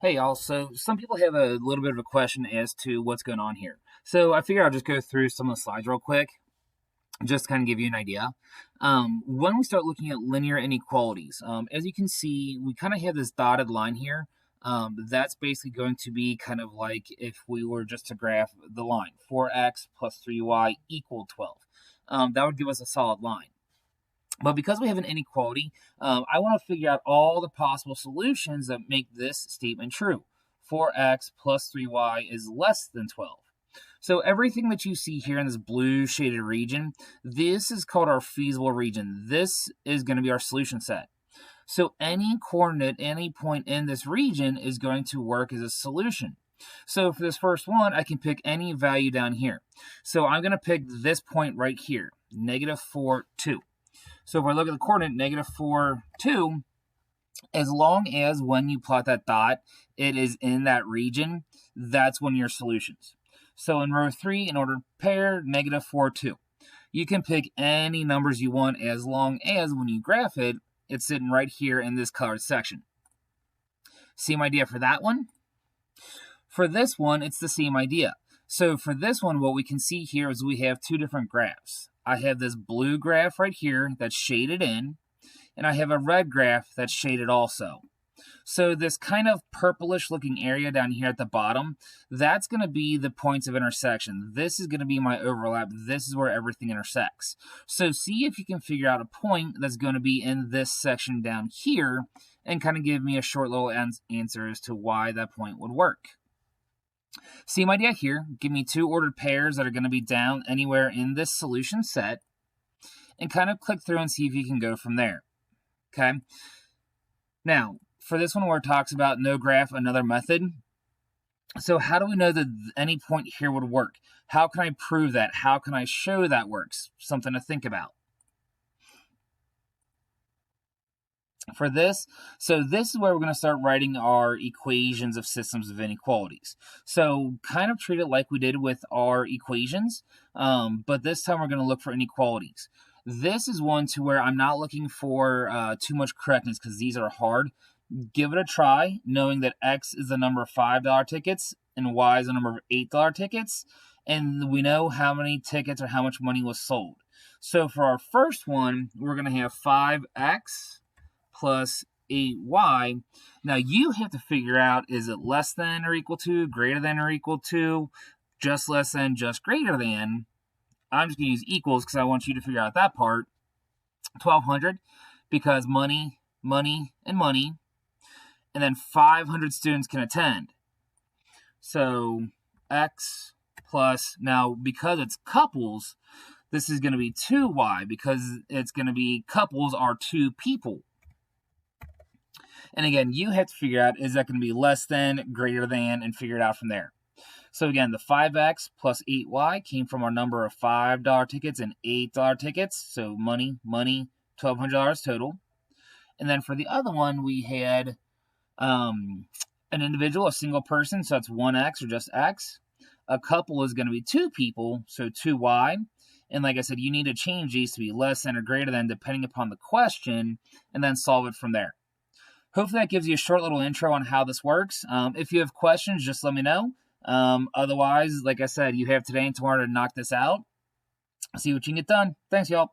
Hey, y'all. So some people have a little bit of a question as to what's going on here. So I figure I'll just go through some of the slides real quick, just to kind of give you an idea. When we start looking at linear inequalities, as you can see, we kind of have this dotted line here. That's basically going to be kind of like if we were just to graph the line, 4x plus 3y equal 12. That would give us a solid line. But because we have an inequality, I want to figure out all the possible solutions that make this statement true. 4x plus 3y is less than 12. So everything that you see here in this blue shaded region, this is called our feasible region. This is going to be our solution set. So any coordinate, any point in this region is going to work as a solution. So for this first one, I can pick any value down here. So I'm going to pick this point right here, negative 4, 2. So if I look at the coordinate, negative 4, 2, as long as when you plot that dot, it is in that region, that's one of your solutions. So in row 3, in order to pair, negative 4, 2. You can pick any numbers you want as long as when you graph it, it's sitting right here in this colored section. Same idea for that one. For this one, it's the same idea. So for this one, what we can see here is we have two different graphs. I have this blue graph right here that's shaded in, and I have a red graph that's shaded also. So this kind of purplish looking area down here at the bottom, that's going to be the points of intersection. This is going to be my overlap. This is where everything intersects. So see if you can figure out a point that's going to be in this section down here and kind of give me a short little answer as to why that point would work. Same idea here. Give me two ordered pairs that are going to be down anywhere in this solution set and kind of click through and see if you can go from there. Okay. Now, for this one where it talks about no graph, another method. So how do we know that any point here would work? How can I prove that? How can I show that works? Something to think about. For this, so this is where we're going to start writing our equations of systems of inequalities. So kind of treat it like we did with our equations, but this time we're going to look for inequalities. This is one to where I'm not looking for too much correctness because these are hard. Give it a try, knowing that X is the number of $5 tickets and Y is the number of $8 tickets, and we know how many tickets or how much money was sold. So for our first one, we're going to have 5X plus 8y. Now you have to figure out, is it less than or equal to, greater than or equal to, just less than, just greater than. I'm just going to use equals because I want you to figure out that part. 1,200 because money, money, and money. And then 500 students can attend. So x plus, now because it's couples, this is going to be 2y because it's going to be couples are two people. And again, you have to figure out, is that going to be less than, greater than, and figure it out from there. So again, the 5x plus 8y came from our number of $5 tickets and $8 tickets. So money, money, $1,200 total. And then for the other one, we had an individual, a single person, so that's 1x or just x. A couple is going to be two people, so 2y. And like I said, you need to change these to be less than or greater than depending upon the question, and then solve it from there. Hopefully that gives you a short little intro on how this works. If you have questions, just let me know. Otherwise, like I said, you have today and tomorrow to knock this out. See what you can get done. Thanks, y'all.